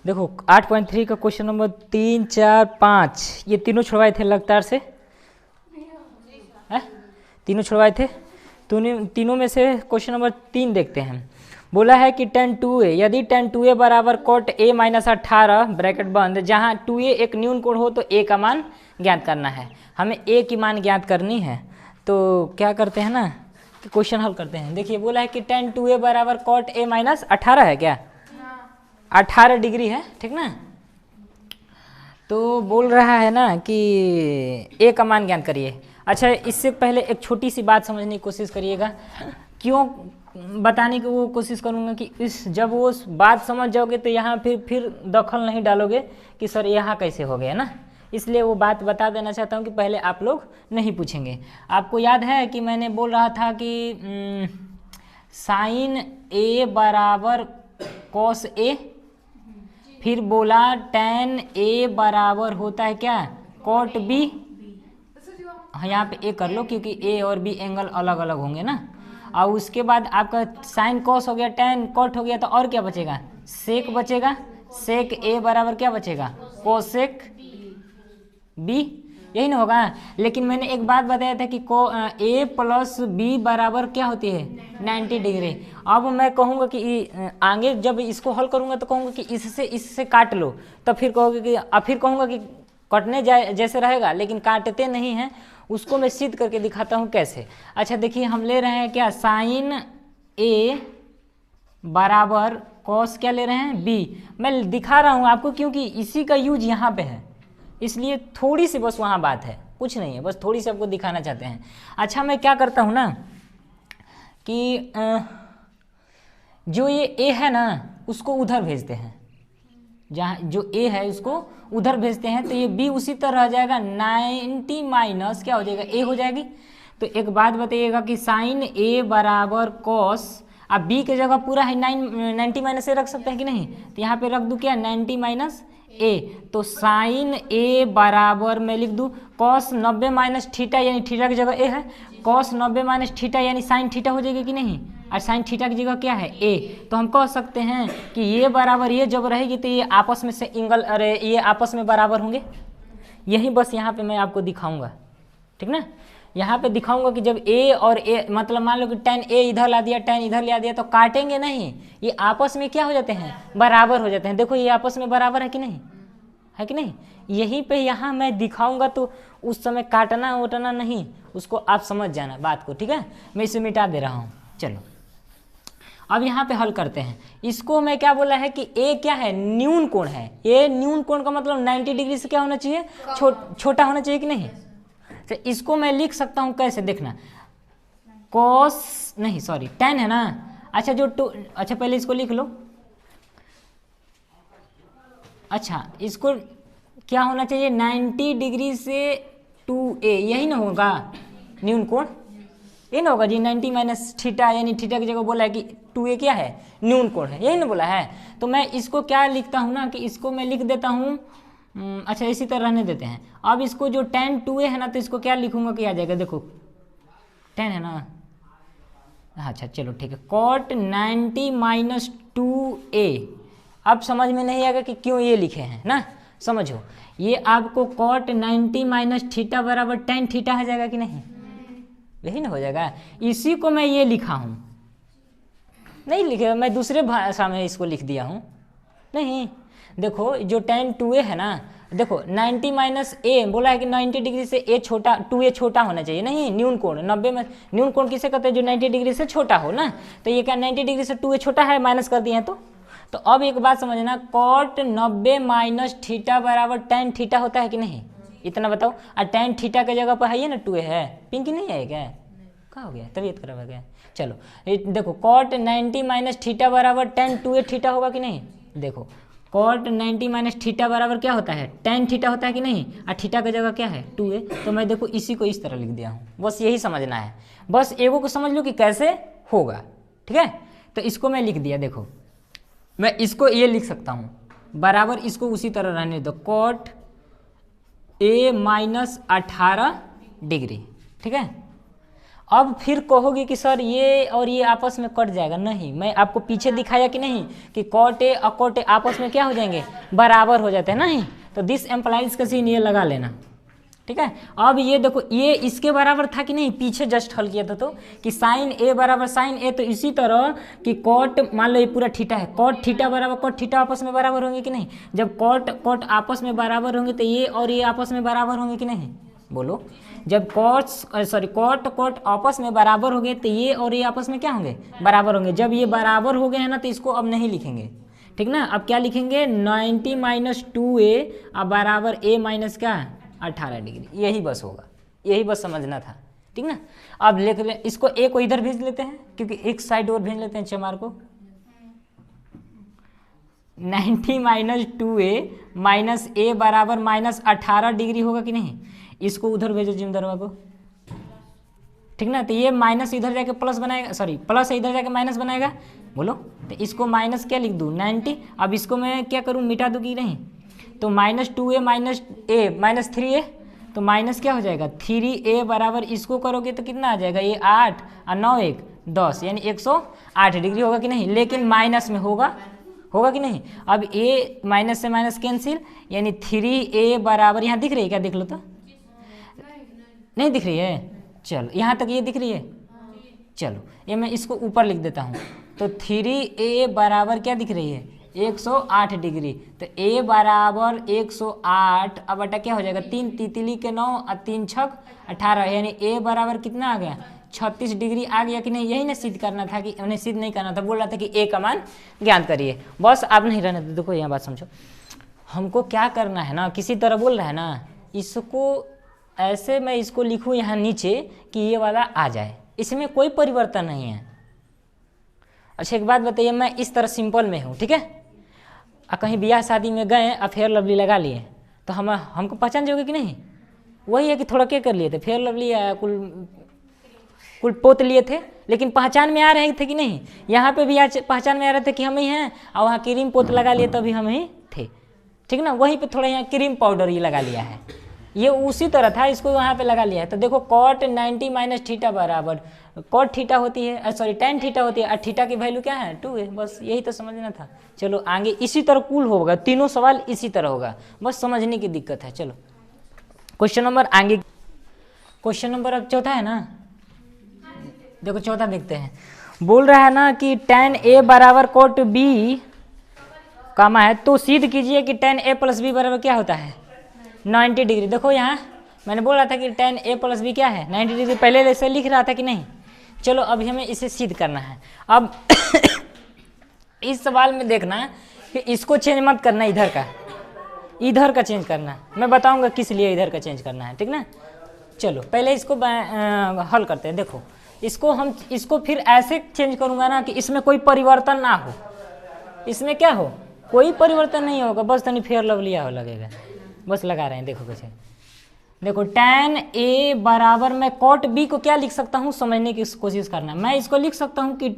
देखो 8.3 का question number 3, 4, 5 ये तीनों छुड़वाए थे लगातार से है? तीनों छुड़वाए थे। तीनों में से क्वेश्चन नंबर 3 देखते हैं। बोला है कि tan 2a यदि tan 2a बराबर cot a माइनस 18 ब्रैकेट बंद, जहाँ 2a एक न्यून कोण हो तो a का मान ज्ञात करना है। हमें a की मान ज्ञात करनी है, तो क्या करते हैं ना कि क्वेश्चन हल करते हैं। देखिए बोला है कि tan 2a बराबर cot a माइनस 18 है क्या? 18 डिग्री है, ठीक ना। तो बोल रहा है ना कि a का मान ज्ञात करिए। अच्छा, इससे पहले एक छोटी सी बात समझने की कोशिश करिएगा। क्यों बताने की वो कोशिश करूँगा कि जब वो बात समझ जाओगे तो यहाँ फिर दखल नहीं डालोगे कि सर यहाँ कैसे हो गया ना। इसलिए वो बात बता देना चाहता हूँ कि पहले आप लोग नहीं पूछेंगे। आपको याद है कि मैंने बोल रहा था कि साइन a बराबर कॉस a, फिर बोला tan a बराबर होता है क्या? Cot b। हाँ, यहाँ पे a कर लो क्योंकि a और b एंगल अलग अलग होंगे ना। और उसके बाद आपका साइन कॉस हो गया, tan कॉट हो गया, तो और क्या बचेगा? सेक बचेगा। सेक a बराबर क्या बचेगा? कोसेक b, यही ना होगा। लेकिन मैंने एक बात बताया था कि a प्लस b बराबर क्या होती है? 90 डिग्री। अब मैं कहूँगा कि आगे जब इसको हल करूँगा तो कहूँगा कि इससे काट लो, तो फिर कहोगे कि फिर कहूँगा कि कटने जैसे रहेगा, लेकिन काटते नहीं हैं। उसको मैं सिद्ध करके दिखाता हूँ कैसे। अच्छा देखिए, हम ले रहे हैं क्या? साइन a बराबर कॉस क्या ले रहे हैं? b। मैं दिखा रहा हूँ आपको क्योंकि इसी का यूज यहाँ पे है, इसलिए थोड़ी सी बस वहाँ बात है, कुछ नहीं है, बस थोड़ी सी आपको दिखाना चाहते हैं। अच्छा, मैं क्या करता हूँ ना कि जो ये a है ना उसको उधर भेजते हैं, जहाँ जो a है उसको उधर भेजते हैं, तो ये b उसी तरह रह जाएगा। 90 माइनस क्या हो जाएगा? a हो जाएगी। तो एक बात बताइएगा कि साइन a बराबर कॉस, अब b की जगह पूरा है 90 माइनस a रख सकते हैं कि नहीं? तो यहाँ पे रख दूँ क्या? 90 माइनस a। तो साइन a बराबर मैं लिख दूँ कॉस 90 माइनस थीटा, यानी थीटा की जगह a है। कॉस 90 माइनस थीटा यानी साइन थीटा हो जाएगी कि नहीं? और साइन थीटा की जगह क्या है? a। तो हम कह सकते हैं कि ये बराबर ये जब रहेगी तो ये आपस में से ये आपस में बराबर होंगे। यही बस यहाँ पे मैं आपको दिखाऊंगा, ठीक ना। यहाँ पे दिखाऊंगा कि जब a और a, मतलब मान लो कि tan a इधर ला दिया, tan इधर ला दिया, तो काटेंगे नहीं, ये आपस में क्या हो जाते हैं? बराबर हो जाते हैं। देखो ये आपस में बराबर है कि नहीं? है कि नहीं? यहीं पे यहाँ मैं दिखाऊंगा, तो उस समय काटना वोटना नहीं, उसको आप समझ जाना बात को, ठीक है। मैं इसे मिटा दे रहा हूँ। चलो अब यहाँ पे हल करते हैं। इसको मैं क्या बोला है कि a क्या है? न्यून कोण है। ये न्यून कोण का मतलब 90 डिग्री से क्या होना चाहिए? छोटा होना चाहिए कि नहीं? तो इसको मैं लिख सकता हूँ कैसे? देखना, कॉस नहीं सॉरी tan है ना। अच्छा अच्छा पहले इसको लिख लो। अच्छा, इसको क्या होना चाहिए? 90 डिग्री से 2a, यही ना होगा न्यून कोण? ये ना होगा जी। 90 माइनस थीटा यानी थीटा की जगह बोला है कि 2a क्या है? न्यून कोण है, यही ना बोला है। तो मैं इसको क्या लिखता हूँ ना कि इसको मैं लिख देता हूँ, अच्छा इसी तरह रहने देते हैं। अब इसको जो tan 2a है ना, तो इसको क्या लिखूंगा कि आ जाएगा? देखो tan है ना, अच्छा चलो ठीक है, cot 90 माइनस 2a। अब समझ में नहीं आएगा कि क्यों ये लिखे हैं ना, समझो। ये आपको cot 90 माइनस थीटा बराबर tan थीटा हो जाएगा कि नहीं? यही ना हो जाएगा। इसी को मैं ये लिखा हूँ, नहीं लिखे, मैं दूसरे भाषा में इसको लिख दिया हूँ। नहीं, देखो जो tan 2a है ना, देखो 90 माइनस a बोला है कि 90 डिग्री से a छोटा, 2a छोटा होना चाहिए। नहीं, न्यून कोण 90 में, न्यून कोण किसे कहते हैं? जो 90 डिग्री से छोटा हो ना। तो ये क्या 90 डिग्री से 2a छोटा है, माइनस कर दिए हैं। तो अब एक बात समझना, cot 90 माइनस थीटा बराबर tan थीटा होता है कि नहीं? इतना बताओ। और tan थीटा की जगह पर है ना 2a है। पिंकी नहीं है क्या? क्या हो गया? तबीयत खराब है क्या? चलो देखो, cot 90 माइनस थीटा बराबर tan 2a थीटा होगा कि नहीं? देखो cot 90 माइनस थीटा बराबर क्या होता है? tan थीटा होता है कि नहीं? और थीटा की जगह क्या है? 2a। तो मैं देखो इसी को इस तरह लिख दिया हूँ, बस यही समझना है। बस एगो को समझ लो कि कैसे होगा, ठीक है। तो इसको मैं लिख दिया। देखो मैं इसको ये लिख सकता हूँ बराबर, इसको उसी तरह रहने दो, cot a माइनस 18 डिग्री, ठीक है। अब फिर कहोगे कि सर ये और ये आपस में कट जाएगा, नहीं, मैं आपको पीछे दिखाया कि नहीं कि कॉट ए और कॉट ए आपस में क्या हो जाएंगे, बराबर हो जाते हैं, नहीं, तो दिस एम्प्लाइज का सीन ये लगा लेना, ठीक है। अब ये देखो ये इसके बराबर था कि नहीं, पीछे जस्ट हल किया था तो कि साइन ए बराबर साइन ए, तो इसी तरह कि कॉट, मान लो ये पूरा थीटा है, कॉट थीटा बराबर कॉट थीटा आपस में बराबर होंगे कि नहीं, जब कॉट कॉट आपस में बराबर होंगे तो ये और ये आपस में बराबर होंगे कि नहीं, बोलो, जब कॉट कॉट आपस में बराबर हो गए तो ये और ये आपस में क्या होंगे, बराबर होंगे। जब ये बराबर हो गए हैं ना तो इसको अब नहीं लिखेंगे, ठीक ना, अब क्या लिखेंगे 90 माइनस 2a अब बराबर a माइनस क्या 18 डिग्री, यही बस होगा, यही बस समझना था, ठीक ना। अब लिख ले, इसको a को इधर भेज लेते हैं क्योंकि एक साइड और भेज लेते हैं चमार को, 90 माइनस 2a माइनस a बराबर माइनस 18 डिग्री होगा कि नहीं, इसको उधर भेजो जिमदरवा को, ठीक ना, तो ये माइनस इधर जाके प्लस बनाएगा, सॉरी प्लस इधर जाके माइनस बनाएगा, बोलो, तो इसको माइनस क्या लिख दूँ 90, अब इसको मैं क्या करूँ मिटा दूँ कि नहीं, तो minus 2a minus a minus 3a, तो माइनस क्या हो जाएगा 3a बराबर इसको करोगे तो कितना आ जाएगा, ये 8 और 9 1 10 यानी 108 डिग्री होगा कि नहीं, लेकिन माइनस में होगा कि नहीं। अब a माइनस से माइनस कैंसिल, यानी 3a बराबर, यहाँ दिख रही है क्या, देख लो तो, नहीं दिख रही है, चलो यहाँ तक ये दिख रही है, चलो ये मैं इसको ऊपर लिख देता हूँ, तो 3a बराबर क्या दिख रही है 108 डिग्री, तो a बराबर 108, अब बटा क्या हो जाएगा 3 तितली के 9 और 3 छक 18, यानी a बराबर कितना आ गया 36 डिग्री आ गया कि नहीं, यही ना सिद्ध करना था, कि उन्हें सिद्ध नहीं करना था, बोल रहा था कि a का मान ज्ञात करिए, बस आप नहीं रहने दो। देखो यहाँ बात समझो, हमको क्या करना है ना, किसी तरह बोल रहा है ना, इसको ऐसे मैं इसको लिखूँ यहाँ नीचे कि ये वाला आ जाए, इसमें कोई परिवर्तन नहीं है। अच्छा एक बात बताइए, मैं इस तरह सिंपल में हूँ, ठीक है, कहीं ब्याह शादी में गए और फेयर लवली लगा लिए, तो हमको पहचान जाओगे कि नहीं, वही है कि थोड़ा क्या कर लिए थे, फेयर लवली या कुल पोत लिए थे, लेकिन पहचान में आ रहे थे कि नहीं, यहाँ पे भी आज पहचान में आ रहे थे कि हम ही हैं, और वहाँ क्रीम पोत लगा लिए तो भी हम ही थे, ठीक ना, वहीं पे थोड़ा यहाँ क्रीम पाउडर ये लगा लिया है, ये उसी तरह था, इसको वहाँ पे लगा लिया है। तो देखो कॉट 90 माइनस थीटा बराबर कॉट थीटा होती है, सॉरी टेन थीटा होती है, और थीटा की वैल्यू क्या है 2 है, बस यही तो समझना था। चलो आगे इसी तरह कूल होगा, तीनों सवाल इसी तरह होगा, बस समझने की दिक्कत है। चलो क्वेश्चन नंबर आगे, क्वेश्चन नंबर अब चौथा है ना, देखो चौथा देखते हैं, बोल रहा है ना कि tan a बराबर कॉट b कामा है, तो सिद्ध कीजिए कि tan a प्लस b बराबर क्या होता है 90 डिग्री। देखो यहाँ मैंने बोल रहा था कि tan a प्लस b क्या है 90 डिग्री, पहले ऐसे लिख रहा था कि नहीं। चलो अभी हमें इसे सिद्ध करना है। अब इस सवाल में देखना कि इसको चेंज मत करना, इधर का चेंज करना, मैं बताऊंगा किस लिए इधर का चेंज करना है, ठीक ना। चलो पहले इसको हल करते हैं। देखो इसको फिर ऐसे चेंज करूंगा ना कि इसमें कोई परिवर्तन ना हो, इसमें क्या हो कोई परिवर्तन नहीं होगा, बस तनी फेयर लवली हो लगेगा, बस लगा रहे हैं। देखो कैसे, देखो tan a बराबर मैं कॉट b को क्या लिख सकता हूँ, समझने की कोशिश करना। मैं इसको लिख सकता हूँ कि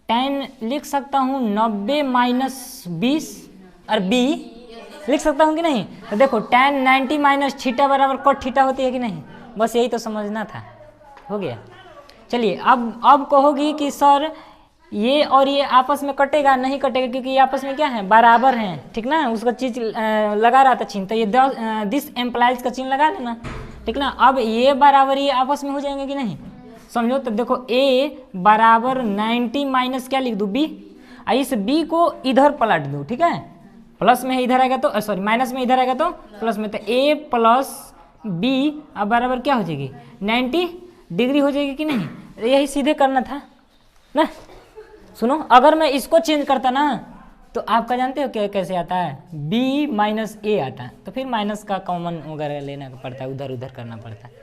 tan लिख सकता हूँ 90 माइनस 20 और b लिख सकता हूँ कि नहीं। तो देखो tan 90 माइनस थीटा बराबर कॉट थीटा होती है कि नहीं, बस यही तो समझना था, हो गया। चलिए अब कहोगी कि सर ये और ये आपस में कटेगा, नहीं कटेगा क्योंकि ये आपस में क्या है बराबर हैं, ठीक ना। उसका चीज लगा रहा था चिन्ह, तो ये दिस एम्प्लाइज का चिन्ह लगा लेना, ठीक ना। अब ये बराबर ये आपस में हो जाएंगे कि नहीं, समझो। तो देखो a बराबर 90 माइनस क्या लिख दूँ b, इस b को इधर पलट दूँ, ठीक है, प्लस में इधर आएगा तो सॉरी माइनस में इधर आएगा तो प्लस में, तो a प्लस b अब बराबर क्या हो जाएगी 90 डिग्री हो जाएगी कि नहीं। यही सीधे करना था ना। सुनो, अगर मैं इसको चेंज करता ना तो आपका जानते हो क्या कैसे आता है, b माइनस a आता है, तो फिर माइनस का कॉमन वगैरह लेना पड़ता है, उधर उधर करना पड़ता है,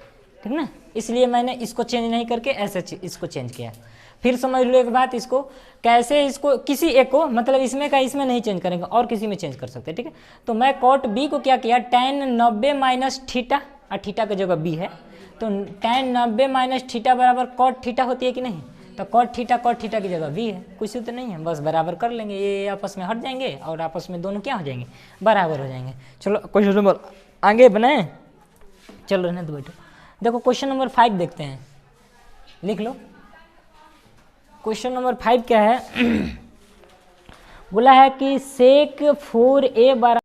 ठीक ना। इसलिए मैंने इसको चेंज नहीं करके ऐसे इसको चेंज किया। फिर समझ लो एक बात, इसको कैसे, इसको किसी एक को मतलब इसमें का इसमें नहीं चेंज करेंगे और किसी में चेंज कर सकते हैं, ठीक है। तो मैं कॉट b को क्या किया, tan 90 माइनस थीटा, और थीटा की जगह b है, तो tan 90 माइनस थीटा बराबर कॉट थीटा होती है कि नहीं। तो कॉट थीटा की जगह v है, कुछ तो नहीं है, बस बराबर कर लेंगे, ये आपस में हट जाएंगे और आपस में दोनों क्या हो जाएंगे बराबर हो जाएंगे। चलो क्वेश्चन नंबर आगे बनाए, चलो रहने दो बेटो। देखो क्वेश्चन नंबर 5 देखते हैं, लिख लो। क्वेश्चन नंबर 5 क्या है? बोला है कि sec 4a